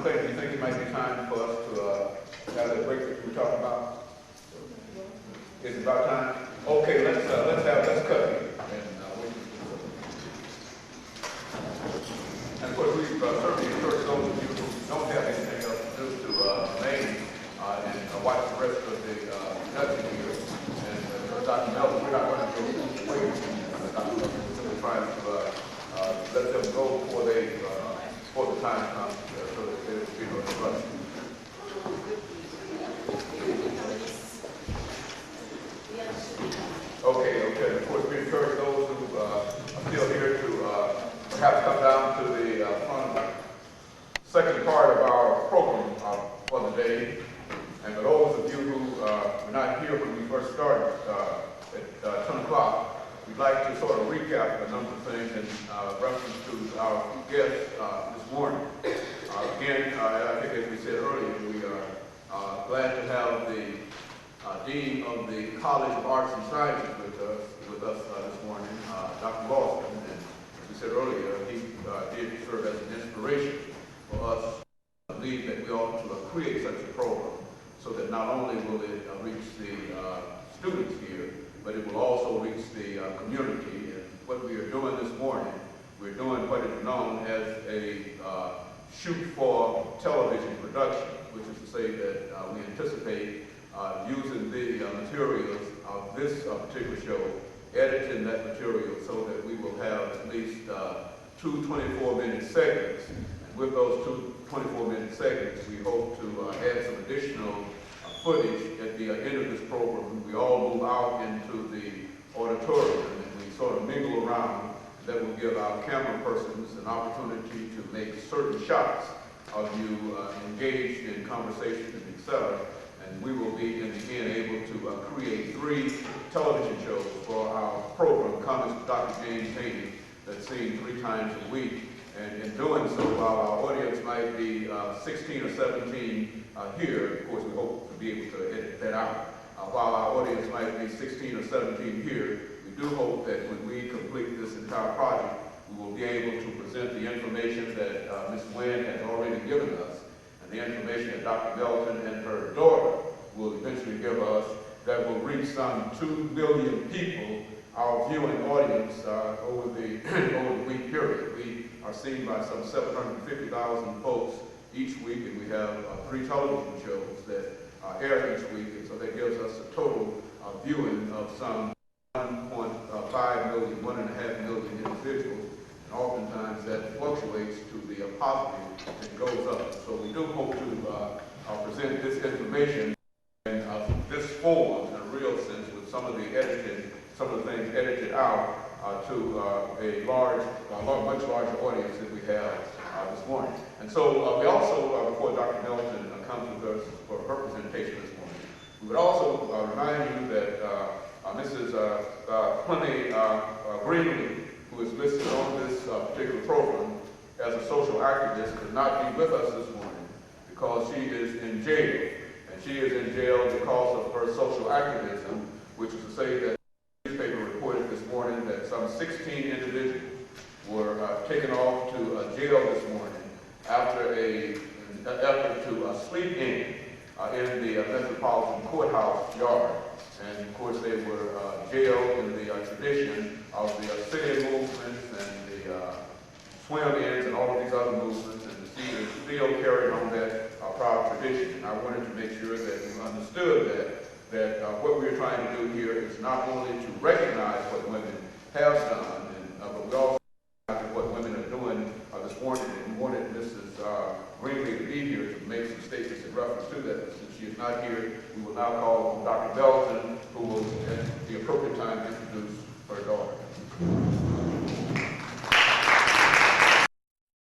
of the things you think it might be time for us to have that break that we were talking about? Is it about time? Okay, let's cut it. And of course, we've certainly encouraged those of you who don't have anything else to do to remain and watch the rest of the lecture here. And Dr. Melvin, we're not going to go away. Dr. Melvin, we're simply trying to let them go before the time comes, so that there will be no disruption. Okay. Of course, we encourage those who are still here to perhaps come down to the second part of our program for the day. And for those of you who were not here when we first started at 10 o'clock, we'd like to sort of recap a number of things in reference to our guests this morning. Again, I think as we said earlier, we are glad to have the Dean of the College of Arts and Sciences with us this morning, Dr. Lawson. And as we said earlier, he did serve as an inspiration for us to believe that we ought to create such a program so that not only will it reach the students here, but it will also reach the community. And what we are doing this morning, we're doing what is known as a shoot for television production, which is to say that we anticipate using the materials of this particular show, editing that material so that we will have at least two 24-minute segments. And with those two 24-minute segments, we hope to add some additional footage at the end of this program. We all move out into the auditorium and we sort of mingle around. That will give our camera persons an opportunity to make certain shots of you engaged in conversation, etc. And we will be, in the end, able to create 3 television shows for our program, Comments with DrJHaney, that's seen 3 times a week. And in doing so, while our audience might be 16 or 17 here, of course we hope to be able to edit that out. While our audience might be 16 or 17 here, we do hope that when we complete this entire project, we will be able to present the information that Ms. Nguyen has already given us, and the information that Dr. Melton and her daughter will eventually give us, that will reach some 2 billion people, our viewing audience, over the week period. We are seen by some 750,000 folks each week, and we have 3 television shows that air each week, and so that gives us a total viewing of some 1.5 million, 1.5 million individuals, and oftentimes that fluctuates to the positive and goes up. So we do hope to present this information in this form, in a real sense, with some of the editing, some of the things edited out to a much larger audience that we have this morning. And so we also, before Dr. Melton comes with us for her presentation this morning, we would also remind you that Mrs. Clemmy Greenlee, who is listed on this particular program as a social activist, could not be with us this morning because she is in jail. And she is in jail because of her social activism, which is to say that the newspaper reported this morning that some 16 individuals were taken off to jail this morning after an effort to sleep in the Metropolitan Courthouse yard. And of course they were jailed in the tradition of the sitting movements and the swim-ins and all of these other movements, and the sea is still carrying on that proud tradition. And I wanted to make sure that you understood that what we're trying to do here is not only to recognize what women have done, but we also recognize what women are doing this morning. And we wanted Mrs. Greenlee to be here to make some statements in reference to that. Since she is not here, we will now call Dr. Melton, who will